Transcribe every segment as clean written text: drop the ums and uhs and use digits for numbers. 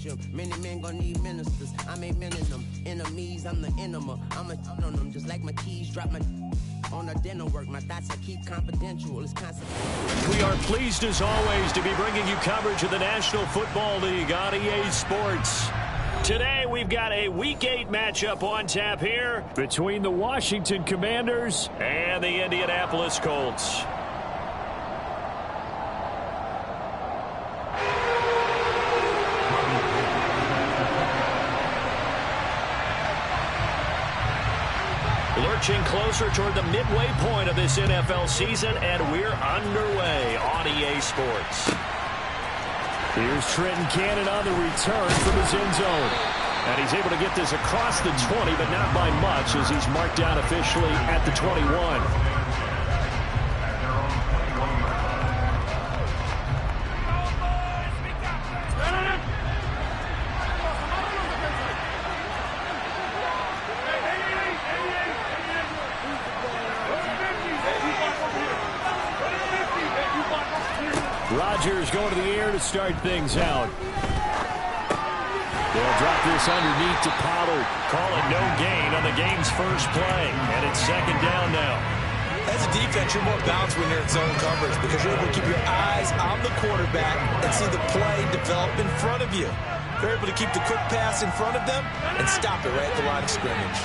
bishop. Many men gon' need ministers. I made men in them. Enemies, I'm the enema. I'm a on them just like my keys. Drop my on a dinner work. My thoughts I keep confidential. It's constant. We are pleased as always to be bringing you coverage of the National Football League on EA Sports. Today we've got a Week 8 matchup on tap here between the Washington Commanders and the Indianapolis Colts. Lurching closer toward the midway point of this NFL season, and we're underway on EA Sports. Here's Trenton Cannon on the return from his end zone. And he's able to get this across the 20, but not by much, as he's marked down officially at the 21. Rodgers going to the air to start things out. They'll drop this underneath to Pollard. Call it no gain on the game's first play. And it's second down now. As a defense, you're more balanced when you're in zone coverage because you're able to keep your eyes on the quarterback and see the play develop in front of you. You're able to keep the quick pass in front of them and stop it right at the line of scrimmage.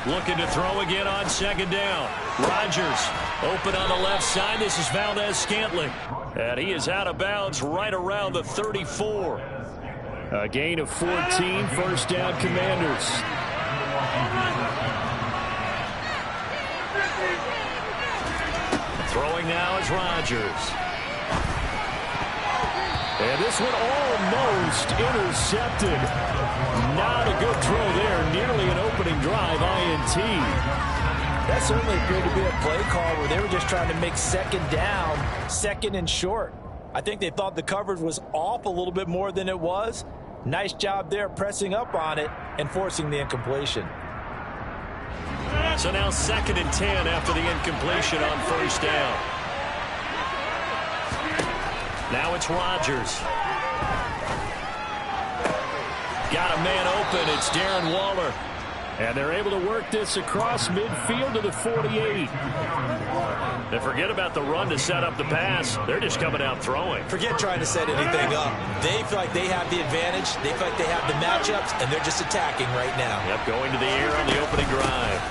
Looking to throw again on second down. Rodgers open on the left side. This is Valdez-Scantling. And he is out of bounds right around the 34. A gain of 14, first down Commanders. Throwing now is Rodgers. And this one almost intercepted. Not a good throw there. Nearly an opening drive, INT. That certainly appeared to be a play call where they were just trying to make second down, second and short. I think they thought the coverage was off a little bit more than it was. Nice job there pressing up on it and forcing the incompletion. So now second and 10 after the incompletion on first down. Now it's Rodgers. Got a man open. It's Darren Waller. And they're able to work this across midfield to the 48. And forget about the run to set up the pass. They're just coming out throwing. Forget trying to set anything up. They feel like they have the advantage. They feel like they have the matchups, and they're just attacking right now. Yep, going to the air on the opening drive.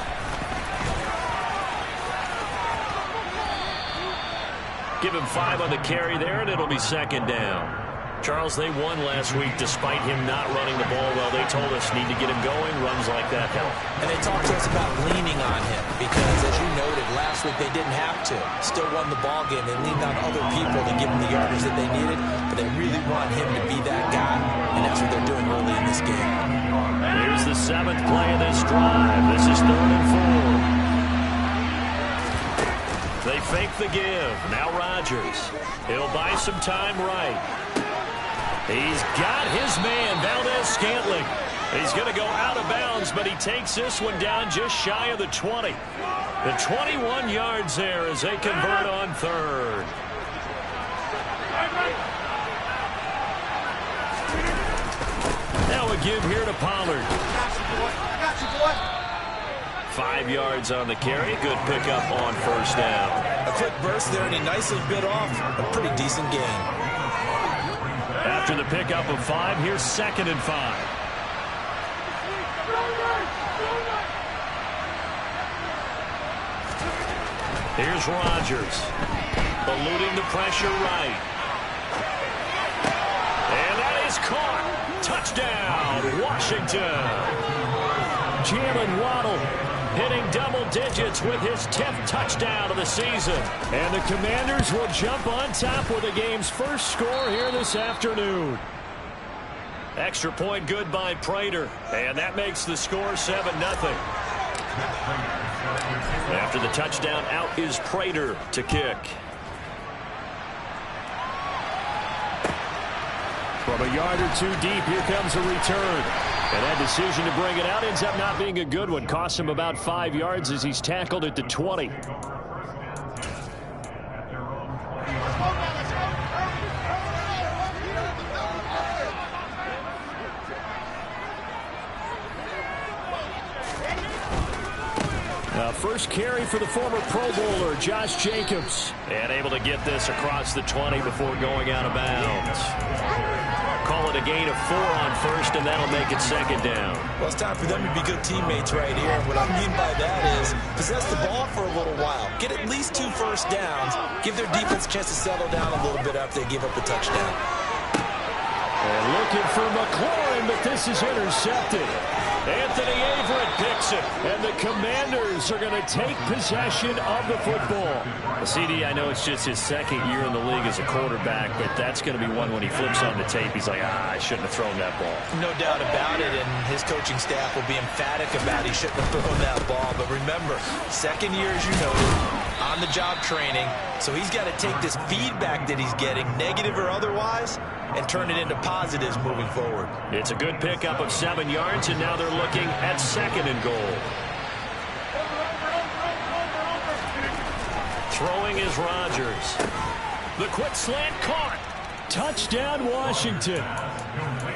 Give him 5 on the carry there, and it'll be second down. Charles, they won last week despite him not running the ball well. They told us need to get him going. Runs like that help. And they talked to us about leaning on him because, as you noted, last week they didn't have to. Still won the ball game. They leaned on other people to give them the yardage that they needed, but they really want him to be that guy, and that's what they're doing early in this game. Here's the 7th play of this drive. This is 3rd and 4. They fake the give. Now Rodgers. He'll buy some time right. He's got his man, Valdez-Scantling. He's going to go out of bounds, but he takes this one down just shy of the 20. The 21 yards there as they convert on 3rd. Now a give here to Pollard. 5 yards on the carry. Good pickup on first down. A quick burst there, and he nicely bit off a pretty decent gain. After the pickup of 5, here's 2nd and 5. Here's Rodgers. Eluding the pressure right. And that is caught. Touchdown, Washington. Jalen Waddle hitting double digits with his 10th touchdown of the season. And the Commanders will jump on top with the game's first score here this afternoon. Extra point good by Prater. And that makes the score 7-0. After the touchdown, out is Prater to kick. From a yard or 2 deep, here comes a return. And that decision to bring it out ends up not being a good one. Costs him about 5 yards as he's tackled at the 20. first carry for the former Pro Bowler, Josh Jacobs. And able to get this across the 20 before going out of bounds. Call it a gain of 4 on first, and that'll make it second down. Well, it's time for them to be good teammates right here. And what I mean by that is possess the ball for a little while. Get at least 2 first downs. Give their defense a chance to settle down a little bit after they give up the touchdown. And looking for McLaurin, but this is intercepted. Anthony Averett picks it, and the Commanders are going to take possession of the football. CD, I know it's just his second year in the league as a quarterback, but that's going to be one when he flips on the tape. He's like, I shouldn't have thrown that ball. No doubt about it, and his coaching staff will be emphatic about he shouldn't have thrown that ball. But remember, second year, as you noted, on-the-job training, so he's got to take this feedback that he's getting, negative or otherwise, and turn it into positives moving forward. It's a good pickup of 7 yards, and now they're looking at second and goal. Throwing is Rodgers. The quick slant caught. Touchdown, Washington.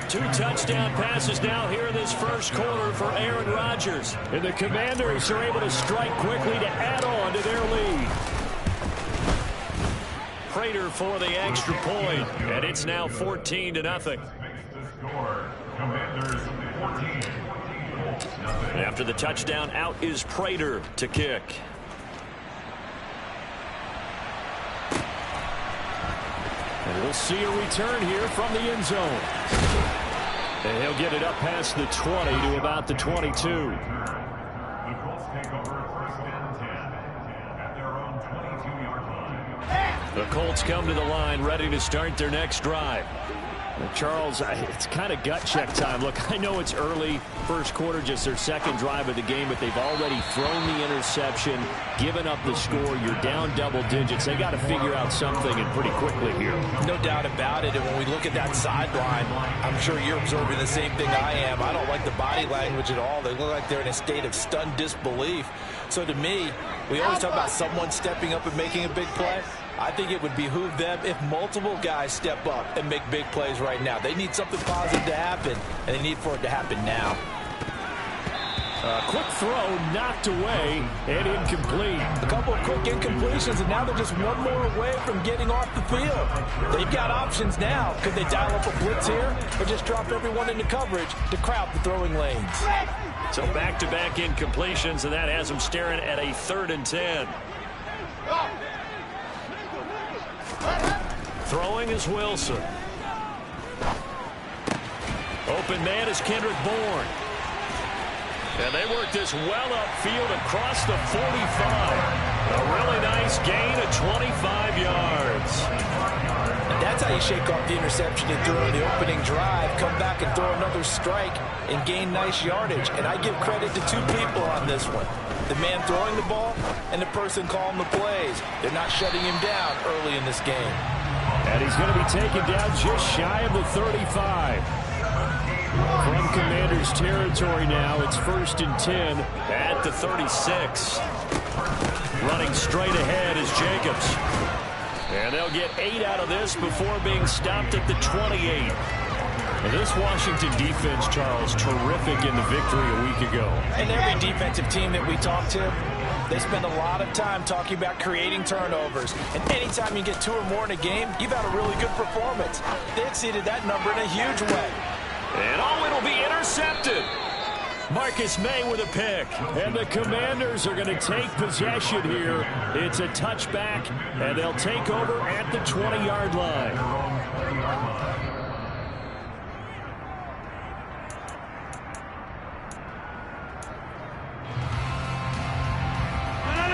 2 touchdown passes now here in this first quarter for Aaron Rodgers. And the Commanders are able to strike quickly to add on to their lead. Prater for the extra point, and it's now 14-0. After the touchdown, out is Prater to kick. And we'll see a return here from the end zone. And he'll get it up past the 20 to about the 22. The Colts come to the line, ready to start their next drive. Charles, it's kind of gut check time. Look, I know it's early, first quarter, just their second drive of the game, but they've already thrown the interception, given up the score. You're down double digits. They got to figure out something, and pretty quickly here. No doubt about it, and when we look at that sideline, I'm sure you're observing the same thing I am. I don't like the body language at all. They look like they're in a state of stunned disbelief. So to me, we always talk about someone stepping up and making a big play. I think it would behoove them if multiple guys step up and make big plays right now. They need something positive to happen, and they need for it to happen now. Quick throw knocked away and incomplete. A couple of quick incompletions, and now they're just one more away from getting off the field. They've got options now. Could they dial up a blitz here or just drop everyone into coverage to crowd the throwing lanes? So back-to-back incompletions, and that has them staring at a 3rd and 10. Throwing is Wilson. Open man is Kendrick Bourne. And they work this well upfield across the 45. A really nice gain of 25 yards. And that's how you shake off the interception you threw on the opening drive. Come back and throw another strike and gain nice yardage. And I give credit to 2 people on this one. The man throwing the ball and the person calling the plays. They're not shutting him down early in this game. And he's going to be taken down just shy of the 35. From Commanders territory now, it's 1st and 10 at the 36. Running straight ahead is Jacobs. And they'll get 8 out of this before being stopped at the 28. And this Washington defense, Charles, terrific in the victory a week ago. And every defensive team that we talk to, they spend a lot of time talking about creating turnovers. And anytime you get 2 or more in a game, you've had a really good performance. They exceeded that number in a huge way. And it'll be intercepted. Marcus May with a pick. And the Commanders are going to take possession here. It's a touchback, and they'll take over at the 20-yard line.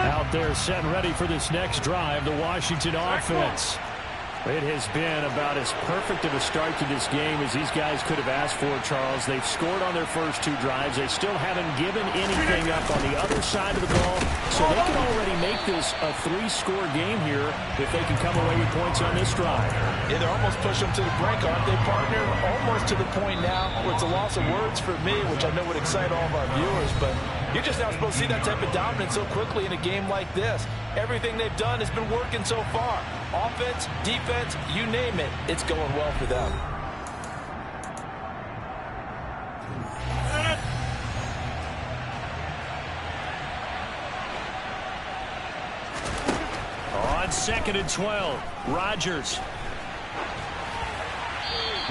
Out there set and ready for this next drive, the Washington offense. It has been about as perfect of a start to this game as these guys could have asked for, Charles. They've scored on their first 2 drives. They still haven't given anything up on the other side of the ball, so they can already make this a 3-score game here if they can come away with points on this drive. Yeah, they're almost pushing them to the brink, aren't they, partner? Almost to the point now where it's a loss of words for me, which I know would excite all of our viewers, but you're just not supposed to see that type of dominance so quickly in a game like this. Everything they've done has been working so far. Offense, defense, you name it, it's going well for them. 2nd and 12. Rodgers.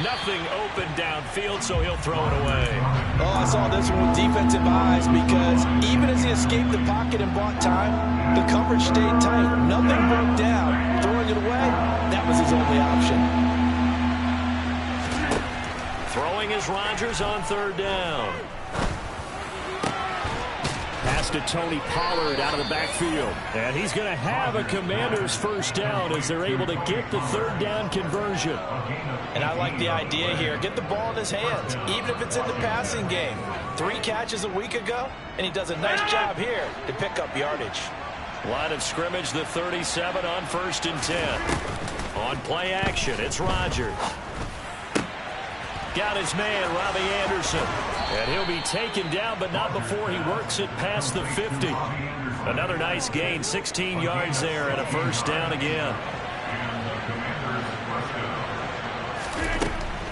Nothing open downfield, so he'll throw it away. Oh, I saw this one with defensive eyes because even as he escaped the pocket and bought time, the coverage stayed tight. Nothing broke down. Throwing it away, that was his only option. Throwing is Rodgers on 3rd down. Pass to Tony Pollard out of the backfield. And he's going to have a Commanders 1st down as they're able to get the 3rd down conversion. And I like the idea here. Get the ball in his hands, even if it's in the passing game. 3 catches a week ago, and he does a nice job here to pick up yardage. Line of scrimmage, the 37 on 1st and 10. On play action, it's Rodgers. Got his man, Robbie Anderson. And he'll be taken down, but not before he works it past the 50. Another nice gain, 16 yards there, and a 1st down again.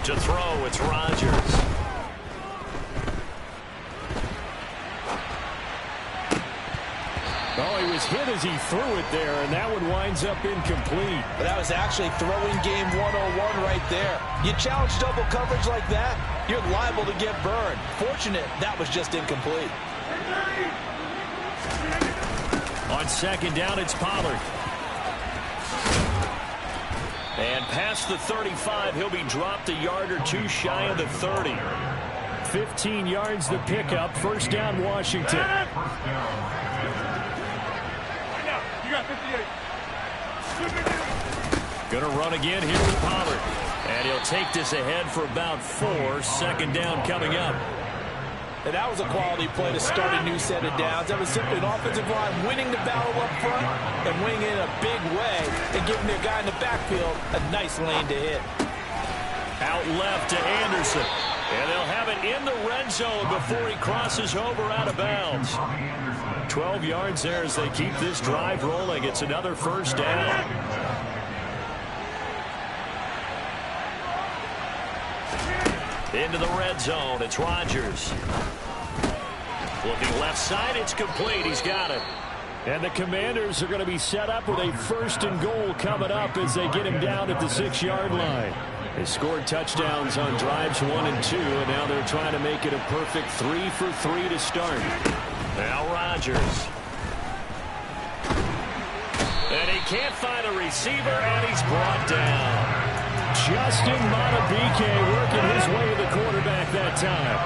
To throw, it's Rodgers. Oh, he was hit as he threw it there, and that one winds up incomplete. But that was actually throwing game 101 right there. You challenge double coverage like that, you're liable to get burned. Fortunate, that was just incomplete. On 2nd down, it's Pollard. And past the 35, he'll be dropped a yard or 2 shy of the 30. 15 yards the pickup. 1st down, Washington. Gonna run again here with Pollard. And he'll take this ahead for about 4. 2nd down coming up. And that was a quality play to start a new set of downs. That was simply an offensive line winning the battle up front and winning it in a big way and giving their guy in the backfield a nice lane to hit. Out left to Anderson. And they'll have it in the red zone before he crosses over out of bounds. 12 yards there as they keep this drive rolling. It's another 1st down. Into the red zone, it's Rodgers. Looking left side, it's complete. He's got it. And the Commanders are going to be set up with a 1st and goal coming up as they get him down at the 6-yard line. They scored touchdowns on drives 1 and 2, and now they're trying to make it a perfect 3 for 3 to start. Now Rodgers. And he can't find a receiver, and he's brought down. Justin Madubuike working his way to the quarterback that time.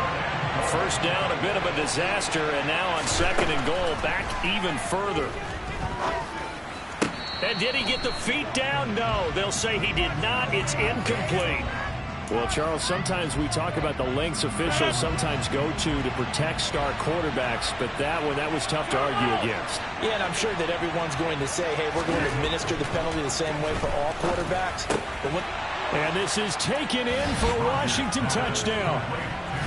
1st down, a bit of a disaster, and now on 2nd and goal, back even further. And did he get the feet down? No, they'll say he did not. It's incomplete. Well, Charles, sometimes we talk about the lengths officials sometimes go to protect star quarterbacks, but that was tough to argue against. Yeah, and I'm sure that everyone's going to say, hey, we're going to administer the penalty the same way for all quarterbacks. But and this is taken in for a Washington touchdown.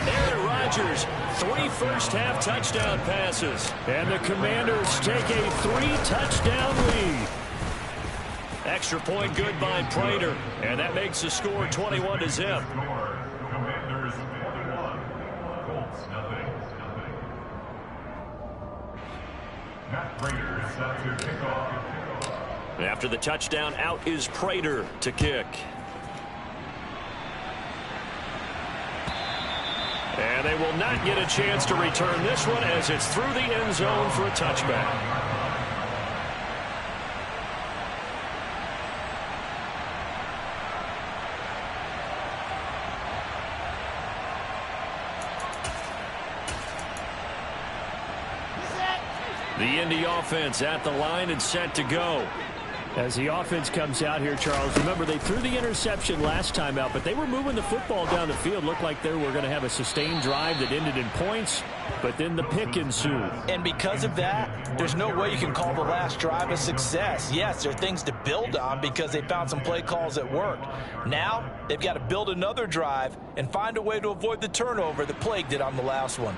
Aaron Rodgers, 3 first-half touchdown passes. And the Commanders take a 3-touchdown lead. Extra point good by Prater. And that makes the score 21-0. Commanders 21, Colts nothing. Matt Prater is set to kick off. After the touchdown, out is Prater to kick. And they will not get a chance to return this one as it's through the end zone for a touchback. The Indy offense at the line and set to go. As the offense comes out here, Charles, remember they threw the interception last time out, but they were moving the football down the field. Looked like they were going to have a sustained drive that ended in points, but then the pick ensued. And because of that, there's no way you can call the last drive a success. Yes, there are things to build on because they found some play calls that worked. Now, they've got to build another drive and find a way to avoid the turnover that plagued it on the last one.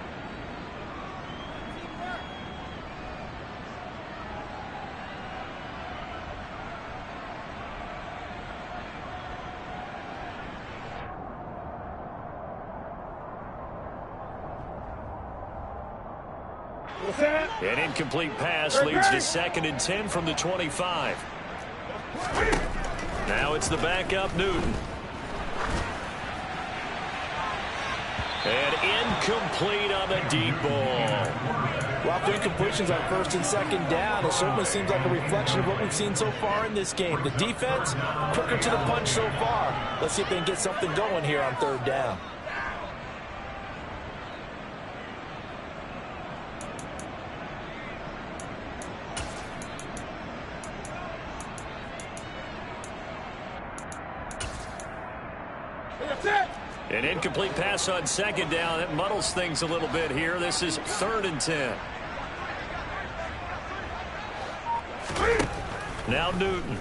An incomplete pass leads to 2nd and 10 from the 25. Now it's the backup Newton. And incomplete on the deep ball. Well, after incompletions on first and second down, it certainly seems like a reflection of what we've seen so far in this game. The defense, quicker to the punch so far. Let's see if they can get something going here on third down. An incomplete pass on second down. It muddles things a little bit here. This is 3rd and 10. Now Newton.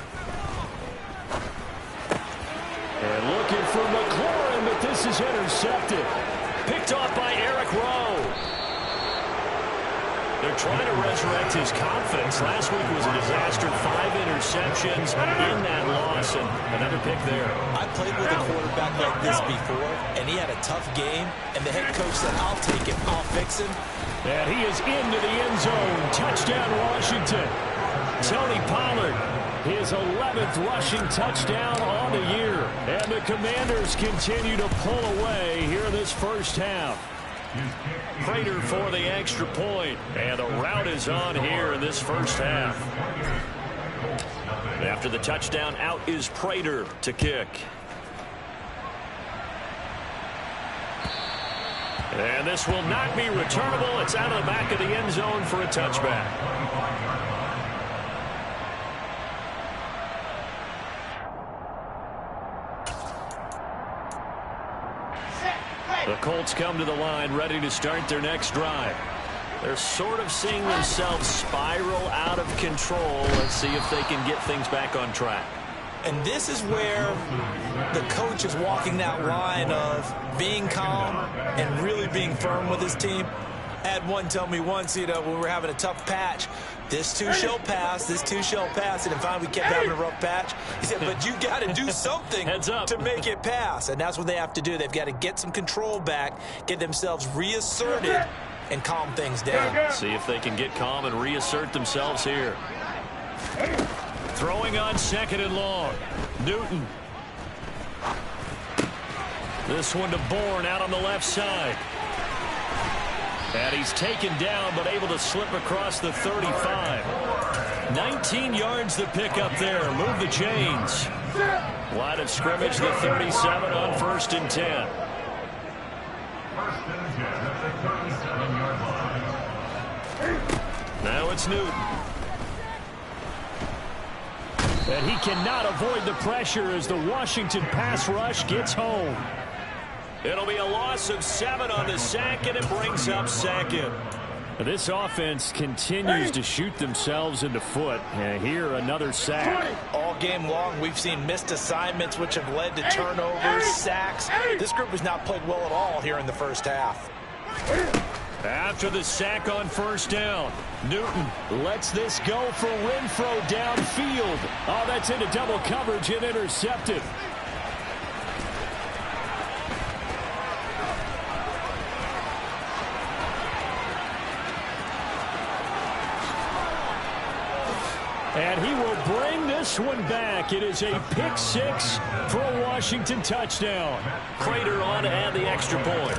And looking for McLaurin, but this is intercepted. Picked off by Eric Rowe. They're trying to resurrect his confidence. Last week was a disaster. 5 interceptions in that loss, and another pick there. I played with a quarterback like this before, and he had a tough game, and the head coach said, I'll take him, I'll fix him. And he is into the end zone. Touchdown, Washington. Tony Pollard, his 11th rushing touchdown on the year. And the Commanders continue to pull away here in this first half. Prater for the extra point, and the route is on here in this first half. After the touchdown, out is Prater to kick. And this will not be returnable. It's out of the back of the end zone for a touchback. The Colts come to the line ready to start their next drive. They're sort of seeing themselves spiral out of control. Let's see if they can get things back on track. And this is where the coach is walking that line of being calm and really being firm with his team. I had one tell me once, when we were having a tough patch, this too shall pass, this too shall pass. And finally we kept having a rough patch. He said, but you got to do something to make it pass. And that's what they have to do. They've got to get some control back, get themselves reasserted, and calm things down. See if they can get calm and reassert themselves here. Throwing on 2nd and long. Newton. This one to Bourne out on the left side. And he's taken down, but able to slip across the 35. 19 yards to pick up there. Move the chains. Line of scrimmage, the 37 on 1st and 10. Now it's Newton. And he cannot avoid the pressure as the Washington pass rush gets home. It'll be a loss of 7 on the sack, and it brings up 2nd. This offense continues to shoot themselves in the foot. And here, another sack. All game long, we've seen missed assignments, which have led to turnovers, sacks. This group has not played well at all here in the first half. After the sack on 1st down, Newton lets this go for Renfro downfield. Oh, that's into double coverage and intercepted. And he will bring this one back. It is a pick 6 for a Washington touchdown. Prater on to add the extra point.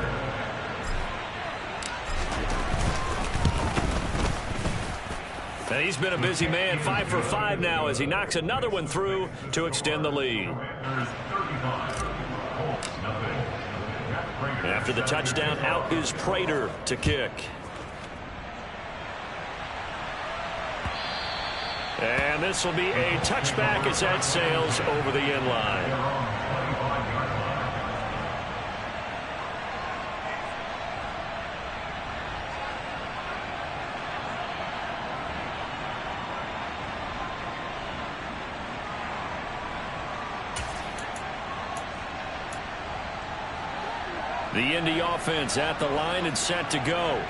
And he's been a busy man, 5 for 5 now as he knocks another one through to extend the lead. After the touchdown, out is Prater to kick. And this will be a touchback as that sails over the end line. The Indy offense at the line and set to go.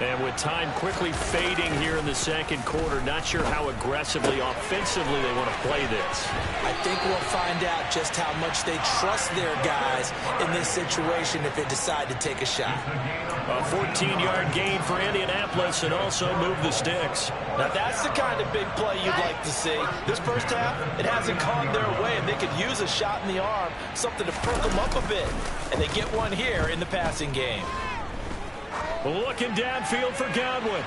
And with time quickly fading here in the second quarter, not sure how aggressively, offensively they want to play this. I think we'll find out just how much they trust their guys in this situation if they decide to take a shot. A 14-yard gain for Indianapolis and also move the sticks. Now that's the kind of big play you'd like to see. This first half, it hasn't gone their way, and they could use a shot in the arm, something to perk them up a bit. And they get one here in the passing game. Looking downfield for Godwin.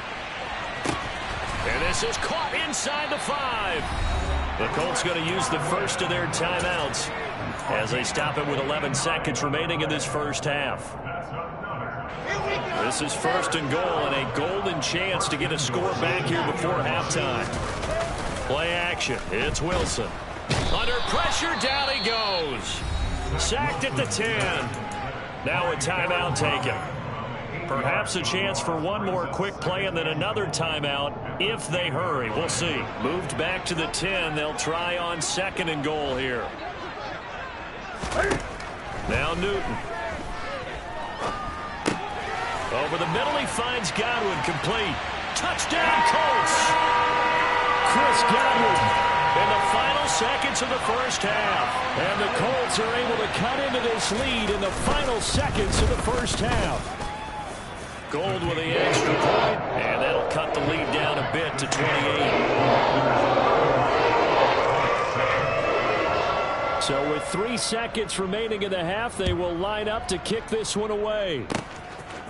And this is caught inside the 5. The Colts going to use the first of their timeouts as they stop it with 11 seconds remaining in this first half. This is first and goal and a golden chance to get a score back here before halftime. Play action. It's Wilson. Under pressure, down he goes. Sacked at the 10. Now a timeout taken. Perhaps a chance for one more quick play and then another timeout if they hurry. We'll see. Moved back to the 10. They'll try on second and goal here. Now Newton. Over the middle, he finds Godwin, complete. Touchdown, Colts! Chris Godwin in the final seconds of the first half. And the Colts are able to cut into this lead in the final seconds of the first half. Gold with the extra point, and that'll cut the lead down a bit to 28. So with 3 seconds remaining in the half, they will line up to kick this one away.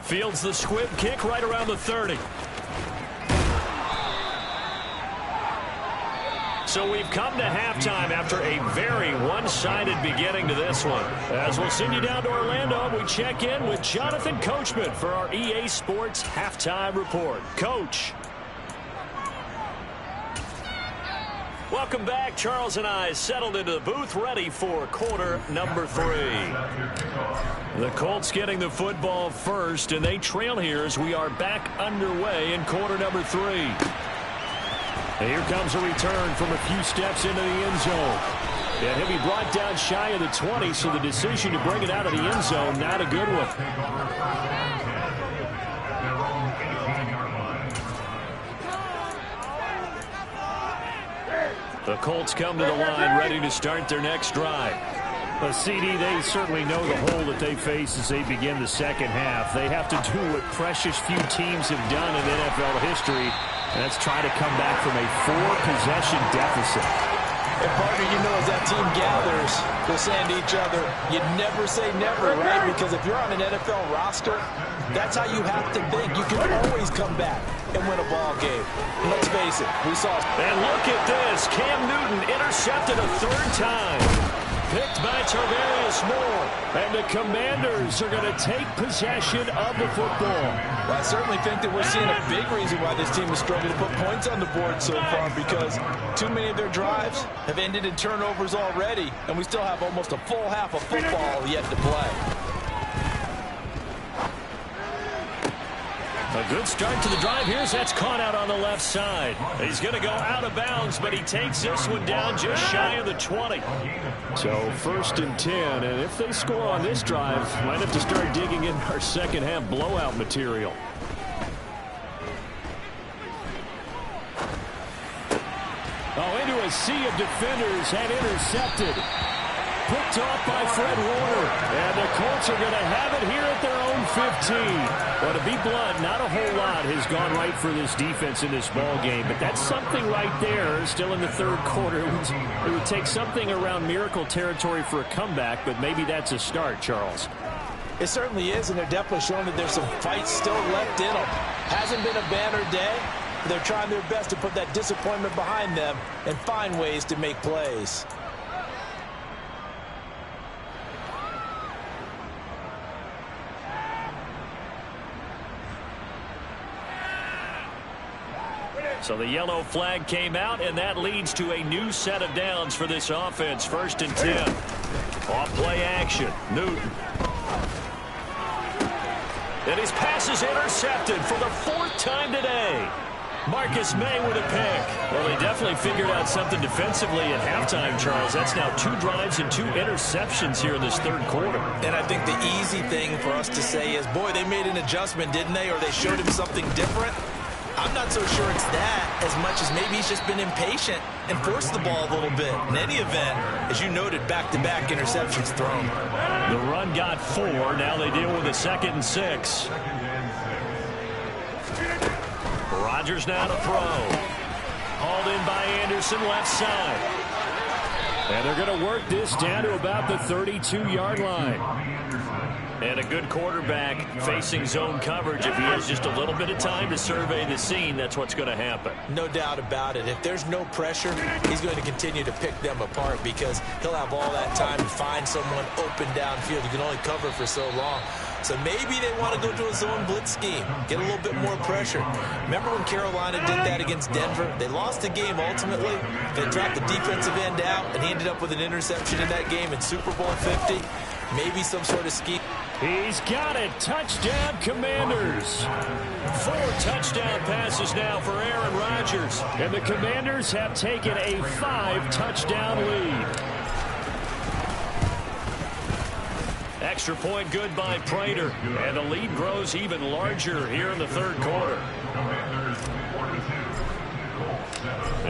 Fields the squib kick right around the 30. So we've come to halftime after a very one-sided beginning to this one. As we'll send you down to Orlando, we check in with Jonathan Coachman for our EA Sports Halftime Report. Coach. Welcome back. Charles and I settled into the booth ready for quarter number 3. The Colts getting the football first, and they trail here as we are back underway in quarter number 3. And here comes a return from a few steps into the end zone. And he'll be brought down shy of the 20, so the decision to bring it out of the end zone, not a good one. The Colts come to the line ready to start their next drive. CD, they certainly know the hole that they face as they begin the second half. They have to do what precious few teams have done in NFL history, and that's try to come back from a 4-possession deficit. And partner, you know, as that team gathers, they're saying to each other, you never say never, right? Because if you're on an NFL roster, that's how you have to think. You can always come back and win a ball game. And let's face it, we saw. And look at this. Cam Newton intercepted a 3rd time. Picked by Tarvarius Moore. And the Commanders are going to take possession of the football. Well, I certainly think that we're seeing a big reason why this team is struggling to put points on the board so far, because too many of their drives have ended in turnovers already, and we still have almost a full half of football yet to play. A good start to the drive here. That's caught out on the left side. He's going to go out of bounds, but he takes this one down just shy of the 20. So 1st and 10, and if they score on this drive, might have to start digging in our second half blowout material. Oh, into a sea of defenders and intercepted. Picked off by Fred Warner. And the Colts are going to have it here at their own 15. Well, to be blunt, not a whole lot has gone right for this defense in this ball game. But that's something right there, still in the 3rd quarter. It would take something around miracle territory for a comeback, but maybe that's a start, Charles. It certainly is, and they're definitely showing that there's some fight still left in them. Hasn't been a banner day. They're trying their best to put that disappointment behind them and find ways to make plays. So the yellow flag came out, and that leads to a new set of downs for this offense. 1st and 10. Off play action. Newton. And his pass is intercepted for the 4th time today. Marcus May with a pick. Well, they definitely figured out something defensively at halftime, Charles. That's now 2 drives and 2 interceptions here in this third quarter. And I think the easy thing for us to say is, boy, they made an adjustment, didn't they? Or they showed him something different. I'm not so sure it's that as much as maybe he's just been impatient and forced the ball a little bit. In any event, as you noted, back-to-back interceptions thrown. The run got 4. Now they deal with a 2nd and 6. Rodgers now to throw. Hauled in by Anderson, left side. And they're going to work this down to about the 32-yard line. And a good quarterback facing zone coverage. If he has just a little bit of time to survey the scene, that's what's going to happen. No doubt about it. If there's no pressure, he's going to continue to pick them apart because he'll have all that time to find someone open downfield. You can only cover for so long. So maybe they want to go to a zone blitz scheme, get a little bit more pressure. Remember when Carolina did that against Denver? They lost the game ultimately. They dropped the defensive end out, and he ended up with an interception in that game in Super Bowl 50. Maybe some sort of scheme. He's got it. Touchdown, Commanders. 4 touchdown passes now for Aaron Rodgers. And the Commanders have taken a 5-touchdown lead. Extra point good by Prater. And the lead grows even larger here in the third quarter.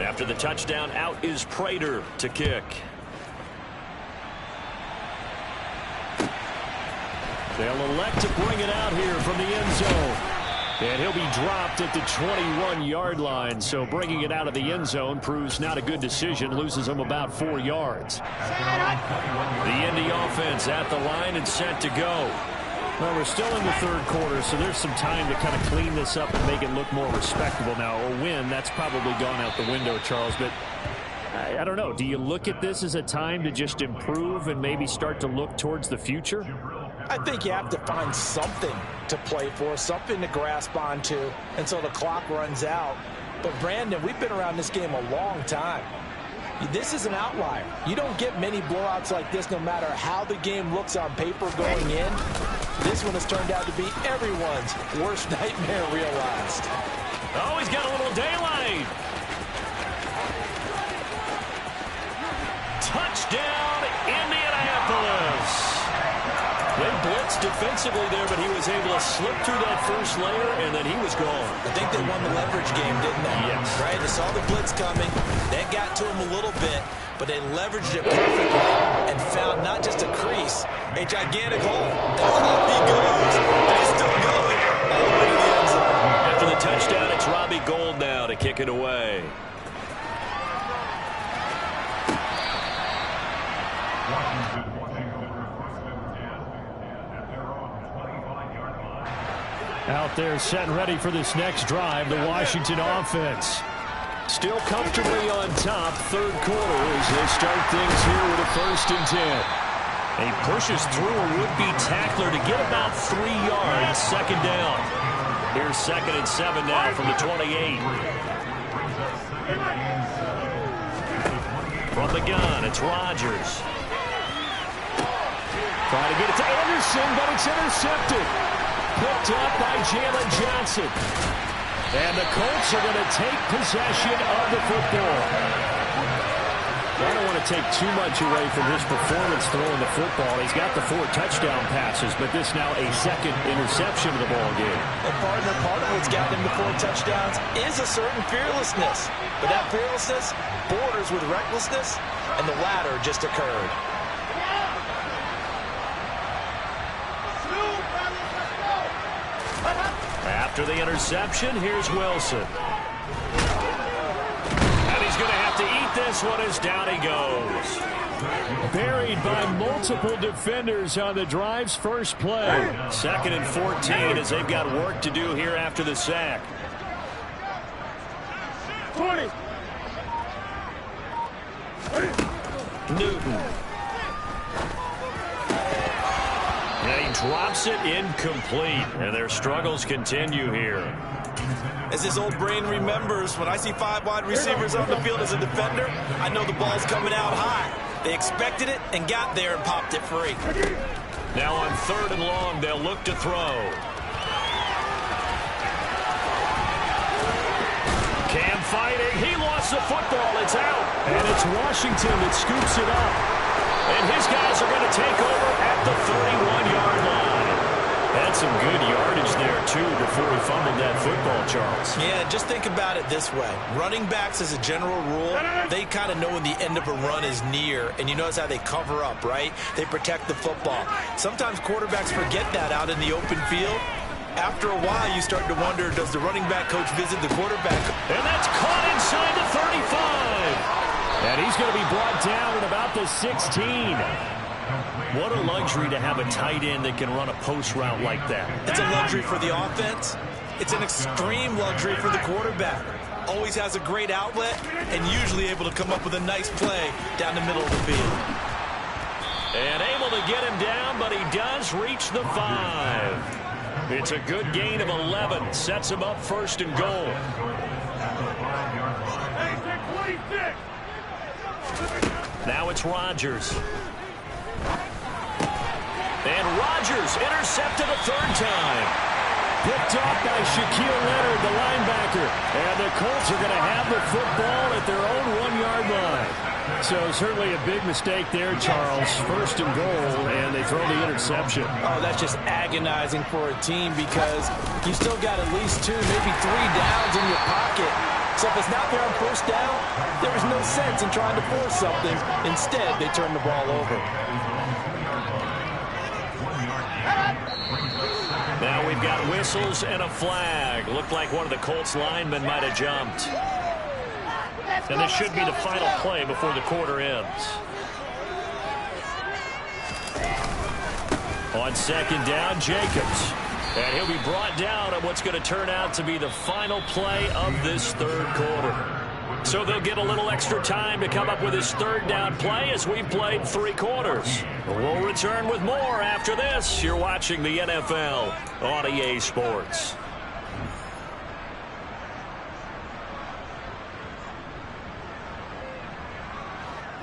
After the touchdown, out is Prater to kick. They'll elect to bring it out here from the end zone. And he'll be dropped at the 21-yard line. So bringing it out of the end zone proves not a good decision. Loses him about 4 yards. The Indy offense at the line and set to go. Well, we're still in the third quarter, so there's some time to kind of clean this up and make it look more respectable now. A win, that's probably gone out the window, Charles. But I don't know. Do you look at this as a time to just improve and maybe start to look towards the future? I think you have to find something to play for, something to grasp onto until the clock runs out. But, Brandon, we've been around this game a long time. This is an outlier. You don't get many blowouts like this no matter how the game looks on paper going in. This one has turned out to be everyone's worst nightmare realized. Oh, he's got a little daylight. Touchdown, Indianapolis. They blitzed defensively there, but he was able to slip through that first layer, and then he was gone. I think they won the leverage game, didn't they? Yes. Right? They saw the blitz coming. That got to him a little bit, but they leveraged it perfectly and found not just a crease, a gigantic hole. And off he goes. And he's still going all the way to the end zone. After the touchdown, it's Robbie Gould now to kick it away. Out there set and ready for this next drive, the Washington offense. Still comfortably on top, third quarter as they start things here with a 1st and 10. He pushes through a would-be tackler to get about 3 yards, 2nd down. Here's 2nd and 7 now from the 28. From the gun, it's Rodgers. Trying to get it to Anderson, but it's intercepted. Picked up by Jalen Johnson. And the Colts are going to take possession of the football. I don't want to take too much away from his performance throwing the football. He's got the 4 touchdown passes, but this now a 2nd interception of the ball game. And part of what's gotten him to 4 touchdowns is a certain fearlessness. But that fearlessness borders with recklessness, and the latter just occurred. After the interception, here's Wilson. And he's going to have to eat this one as down he goes. Buried by multiple defenders on the drive's first play. 2nd and 14 as they've got work to do here after the sack. 20. Newton. And he drops it incomplete. And their struggles continue here. As his old brain remembers, when I see 5 wide receivers on the field as a defender, I know the ball's coming out high. They expected it and got there and popped it free. Now on 3rd and long, they'll look to throw. fighting. He lost the football. It's out. And it's Washington that scoops it up. And his guys are going to take over at the 31-yard line. Had some good yardage there, too, before he fumbled that football, Charles. Yeah, just think about it this way. Running backs, as a general rule, they kind of know when the end of a run is near, and you notice how they cover up, right? They protect the football. Sometimes quarterbacks forget that out in the open field. After a while, you start to wonder, does the running back coach visit the quarterback? And that's caught inside the 35. And he's going to be brought down at about the 16. What a luxury to have a tight end that can run a post route like that. It's a luxury for the offense. It's an extreme luxury for the quarterback. Always has a great outlet and usually able to come up with a nice play down the middle of the field. And able to get him down, but he does reach the 5. It's a good gain of 11. Sets him up first and goal. Now it's Rodgers. And Rodgers intercepted a third time. Picked off by Shaquille Leonard, the linebacker. And the Colts are going to have the football at their own 1-yard line. So certainly a big mistake there, Charles. First and goal, and they throw the interception. Oh, that's just agonizing for a team because you still got at least 2, maybe 3 downs in your pocket. So if it's not there on first down, there is no sense in trying to force something. Instead, they turn the ball over. Now we've got whistles and a flag. Looked like one of the Colts linemen might have jumped. And this should be the final play before the quarter ends. On second down, Jacobs. And he'll be brought down at what's going to turn out to be the final play of this third quarter. So they'll get a little extra time to come up with his third down play as we've played 3 quarters. We'll return with more after this. You're watching the NFL on EA Sports.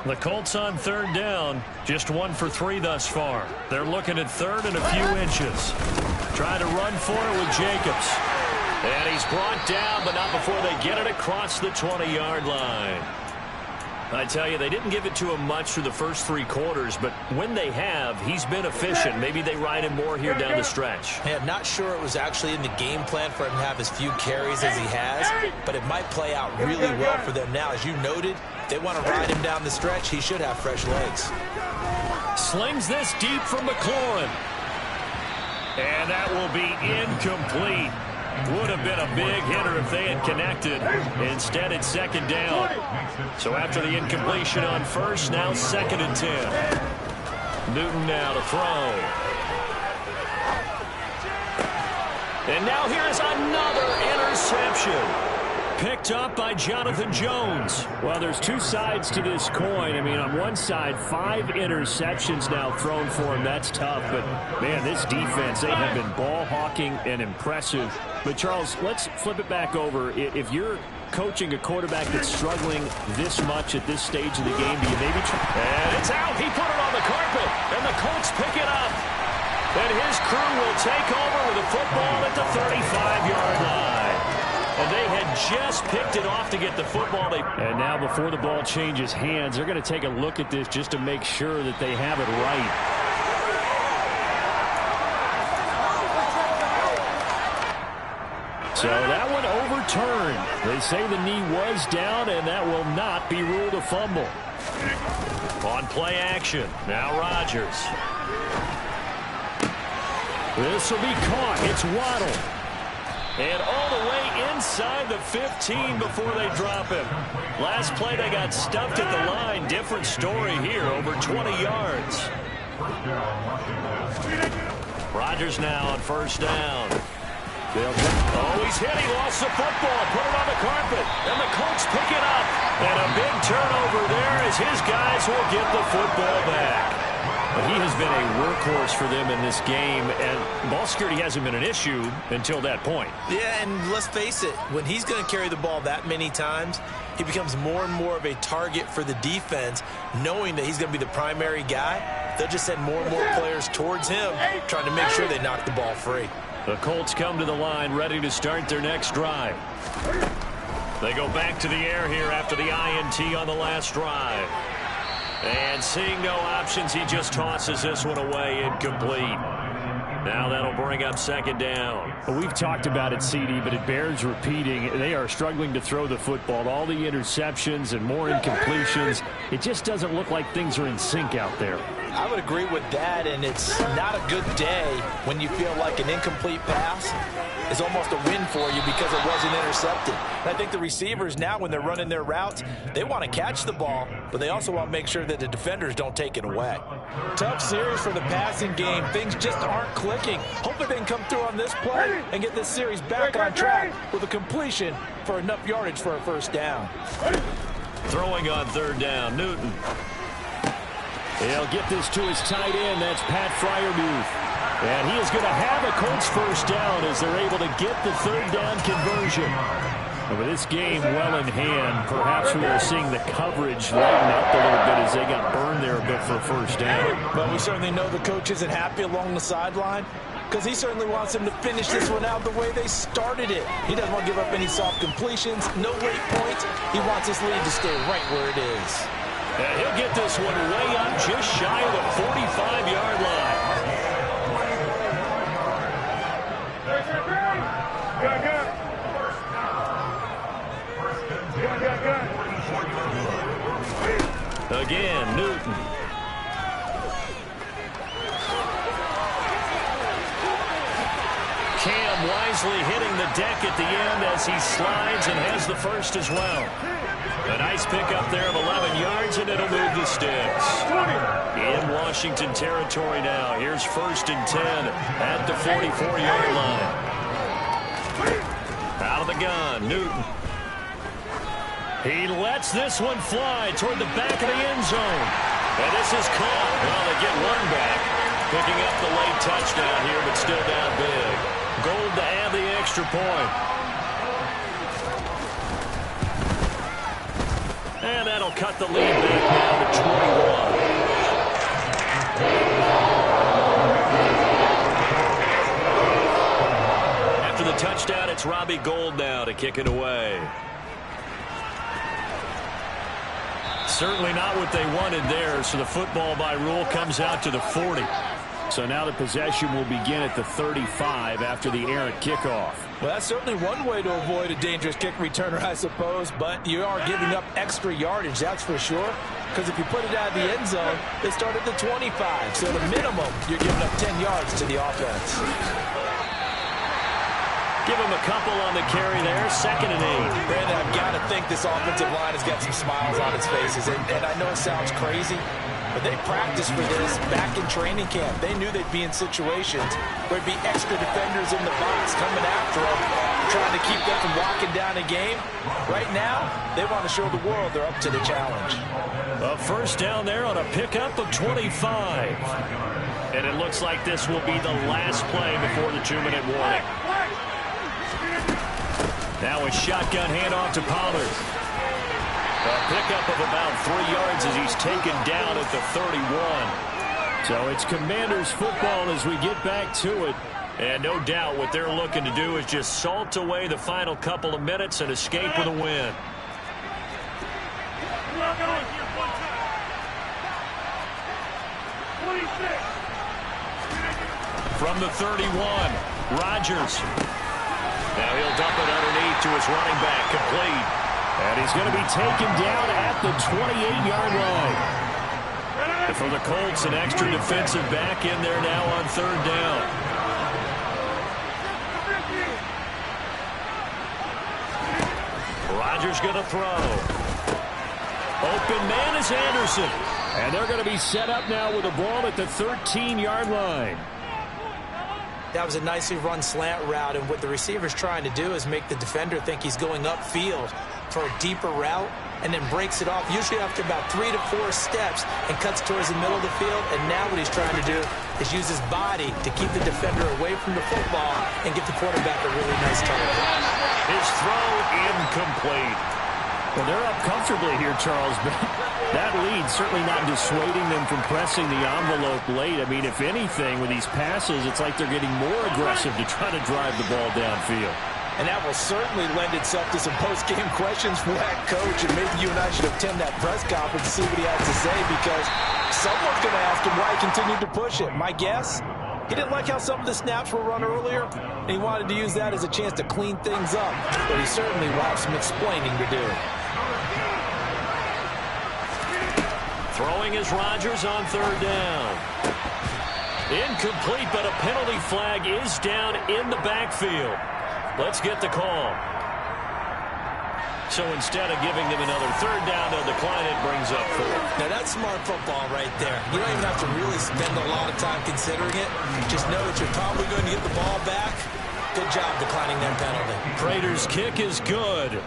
The Colts on third down, just 1 for 3 thus far. They're looking at third and a few inches. Trying to run for it with Jacobs. And he's brought down, but not before they get it across the 20-yard line. I tell you, they didn't give it to him much through the first 3 quarters, but when they have, he's been efficient. Maybe they ride him more here down the stretch. Yeah, I'm not sure it was actually in the game plan for him to have as few carries as he has, but it might play out really well for them now. As you noted, if they want to ride him down the stretch, he should have fresh legs. Slings this deep from McLaurin. And that will be incomplete. Would have been a big hitter if they had connected. Instead, it's second down. So after the incompletion on first, now second and 10. Newton now to throw. And now here's another interception. Picked up by Jonathan Jones. Well, there's 2 sides to this coin. I mean, on one side, 5 interceptions now thrown for him. That's tough. But, man, this defense, they have been ball hawking and impressive. But, Charles, let's flip it back over. If you're coaching a quarterback that's struggling this much at this stage of the game, do you maybe try? And it's out. He put it on the carpet. And the Colts pick it up. And his crew will take over with a football at the 35-yard line. And they had just picked it off to get the football. And now before the ball changes hands, they're going to take a look at this just to make sure that they have it right. So that one overturned. They say the knee was down, and that will not be ruled a fumble. On play action, now Rodgers. This will be caught. It's Waddle. And all the way inside the 15 before they drop him. Last play, they got stuffed at the line. Different story here, over 20 yards. Rodgers now on first down. Oh, he's hit. He lost the football. Put it on the carpet. And the Colts pick it up. And a big turnover there as his guys will get the football back. But he has been a workhorse for them in this game, and ball security hasn't been an issue until that point. Yeah, and let's face it, when he's going to carry the ball that many times, he becomes more and more of a target for the defense, knowing that he's going to be the primary guy. They'll just send more and more players towards him, trying to make sure they knock the ball free. The Colts come to the line, ready to start their next drive. They go back to the air here after the INT on the last drive. And seeing no options, he just tosses this one away, incomplete. Now that'll bring up second down. Well, we've talked about it, CD, but it bears repeating. They are struggling to throw the football. All the interceptions and more incompletions. It just doesn't look like things are in sync out there. I would agree with that, and it's not a good day when you feel like an incomplete pass is almost a win for you because it wasn't intercepted. And I think the receivers now, when they're running their routes, they want to catch the ball, but they also want to make sure that the defenders don't take it away. Tough series for the passing game. Things just aren't clicking. Hopefully they can come through on this play and get this series back on track with a completion for enough yardage for a first down. Throwing on third down, Newton. He'll get this to his tight end. That's Pat Freiermuth. And he is going to have a Colts first down as they're able to get the third down conversion. And with this game well in hand, perhaps we are seeing the coverage lighten up a little bit as they got burned there a bit for a first down. But we certainly know the coach isn't happy along the sideline because he certainly wants them to finish this one out the way they started it. He doesn't want to give up any soft completions, no late points. He wants this lead to stay right where it is. And he'll get this one way up just shy of the 45-yard line. Again, Newton. Cam wisely hitting the deck at the end as he slides and has the first as well. A nice pickup there of 11 yards, and it'll move the sticks. In Washington territory now. Here's 1st and 10 at the 44-yard line. Out of the gun, Newton. He lets this one fly toward the back of the end zone. And this is caught. Well, they get one back. Picking up the late touchdown here, but still down big. Gold to add the extra point. And that'll cut the lead back down to 21. After the touchdown, it's Robbie Gould now to kick it away. Certainly not what they wanted there, so the football by rule comes out to the 40. So now the possession will begin at the 35 after the errant kickoff. Well, that's certainly one way to avoid a dangerous kick returner, I suppose, but you are giving up extra yardage, that's for sure. Because if you put it out of the end zone, they start at the 25. So at a minimum, you're giving up 10 yards to the offense. Give him a couple on the carry there. 2nd and 8. Brandon, I've got to think this offensive line has got some smiles on its faces. And I know it sounds crazy, but they practiced for this back in training camp. They knew they'd be in situations where there'd be extra defenders in the box coming after them, trying to keep them from locking down a game. Right now, they want to show the world they're up to the challenge. A first down there on a pickup of 25. And it looks like this will be the last play before the 2-minute warning. Now a shotgun handoff to Pollard. A pickup of about 3 yards as he's taken down at the 31. So it's Commanders football as we get back to it. And no doubt what they're looking to do is just salt away the final couple of minutes and escape with a win. From the 31, Rodgers. Now he'll dump it underneath to his running back, complete. And he's going to be taken down at the 28-yard line. And for the Colts, an extra defensive back in there now on 3rd down. Rodgers going to throw. Open man is Anderson. And they're going to be set up now with the ball at the 13-yard line. That was a nicely run slant route, and what the receiver's trying to do is make the defender think he's going upfield for a deeper route and then breaks it off, usually after about 3 to 4 steps, and cuts towards the middle of the field. And now what he's trying to do is use his body to keep the defender away from the football and get the quarterback a really nice target. His throw incomplete. Well, they're up comfortably here, Charles, but that lead certainly not dissuading them from pressing the envelope late. I mean, if anything, with these passes, it's like they're getting more aggressive to try to drive the ball downfield. And that will certainly lend itself to some post-game questions for that coach. And maybe you and I should attend that press conference and see what he has to say, because someone's going to ask him why he continued to push it. My guess, he didn't like how some of the snaps were run earlier, and he wanted to use that as a chance to clean things up. But he certainly will have some explaining to do. Throwing is Rodgers on third down. Incomplete, but a penalty flag is down in the backfield. Let's get the call. So instead of giving them another third down, they'll decline it, brings up 4. Now that's smart football right there. You don't even have to really spend a lot of time considering it. Just know that you're probably going to get the ball back. Good job declining that penalty. Prater's kick is good.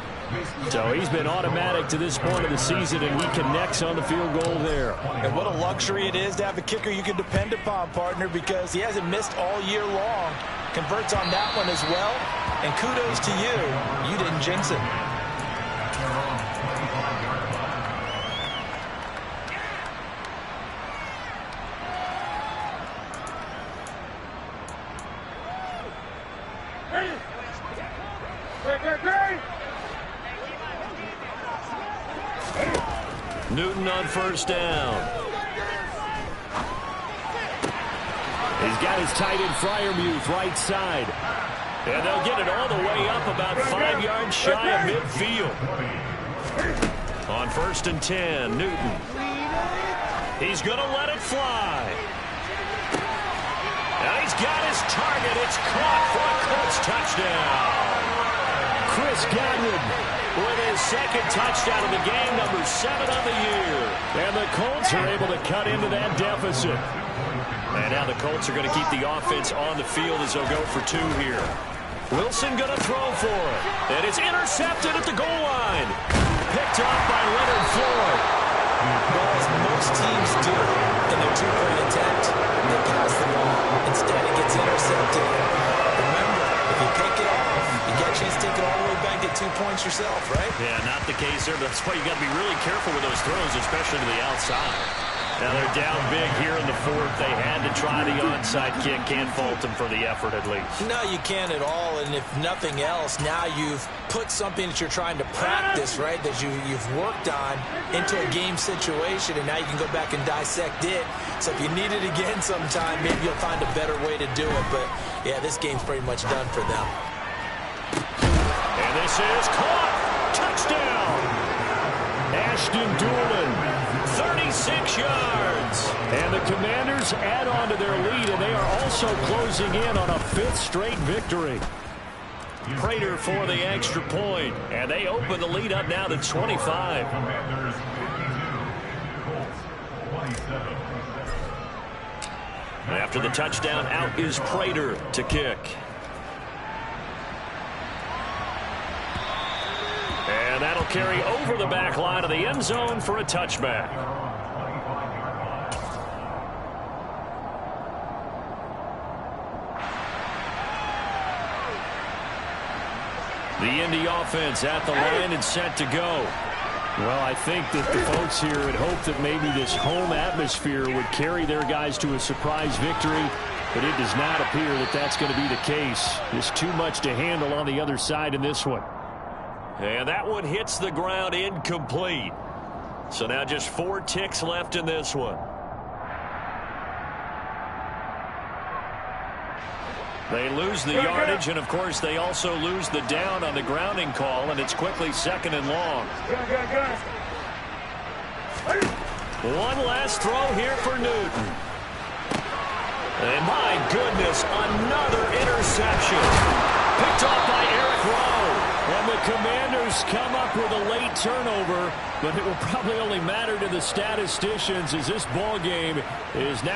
So he's been automatic to this point of the season, and he connects on the field goal there. And what a luxury it is to have a kicker you can depend upon, partner, because he hasn't missed all year long. Converts on that one as well. And kudos to you. You didn't jinx it. Newton on first down. He's got his tight end Freiermuth right side. And they'll get it all the way up about 5 yards shy of midfield. On 1st and 10, Newton. He's going to let it fly. And he's got his target. It's caught for a Colts touchdown. Chris Godwin with his second touchdown of the game, number 7 on the year. And the Colts are able to cut into that deficit. And now the Colts are going to keep the offense on the field as they'll go for 2 here. Wilson going to throw for it. And it's intercepted at the goal line. Picked off by Leonard Floyd. Well, as most teams do in their 2-point attempt, they pass the ball. Instead, it gets intercepted. Remember, if you pick it off, you get a chance to take it all the way back, get 2 points yourself, right? Yeah, not the case there. But that's why you got to be really careful with those throws, especially to the outside. Now they're down big here in the 4th. They had to try the onside kick. Can't fault them for the effort at least. No, you can't at all. And if nothing else, now you've put something that you're trying to practice, right, that you've worked on into a game situation, and now you can go back and dissect it. So if you need it again sometime, maybe you'll find a better way to do it. But, yeah, this game's pretty much done for them. And this is caught. Touchdown. Ashton Doolin. 36 yards. And the Commanders add on to their lead, and they are also closing in on a 5th straight victory. Prater for the extra point, and they open the lead up now to 25. Commanders 52, Colts 27. After the touchdown, out is Prater to kick. And that'll carry over the back line of the end zone for a touchback. The Indy offense at the line and set to go. Well, I think that the folks here had hoped that maybe this home atmosphere would carry their guys to a surprise victory, but it does not appear that that's going to be the case. There's too much to handle on the other side in this one. And that one hits the ground incomplete. So now just 4 ticks left in this one. They lose the yardage, and of course they also lose the down on the grounding call, and it's quickly 2nd and long. One last throw here for Newton. And my goodness, another interception. Picked off by Eric Rowe. And the Commanders come up with a late turnover, but it will probably only matter to the statisticians as this ball game is now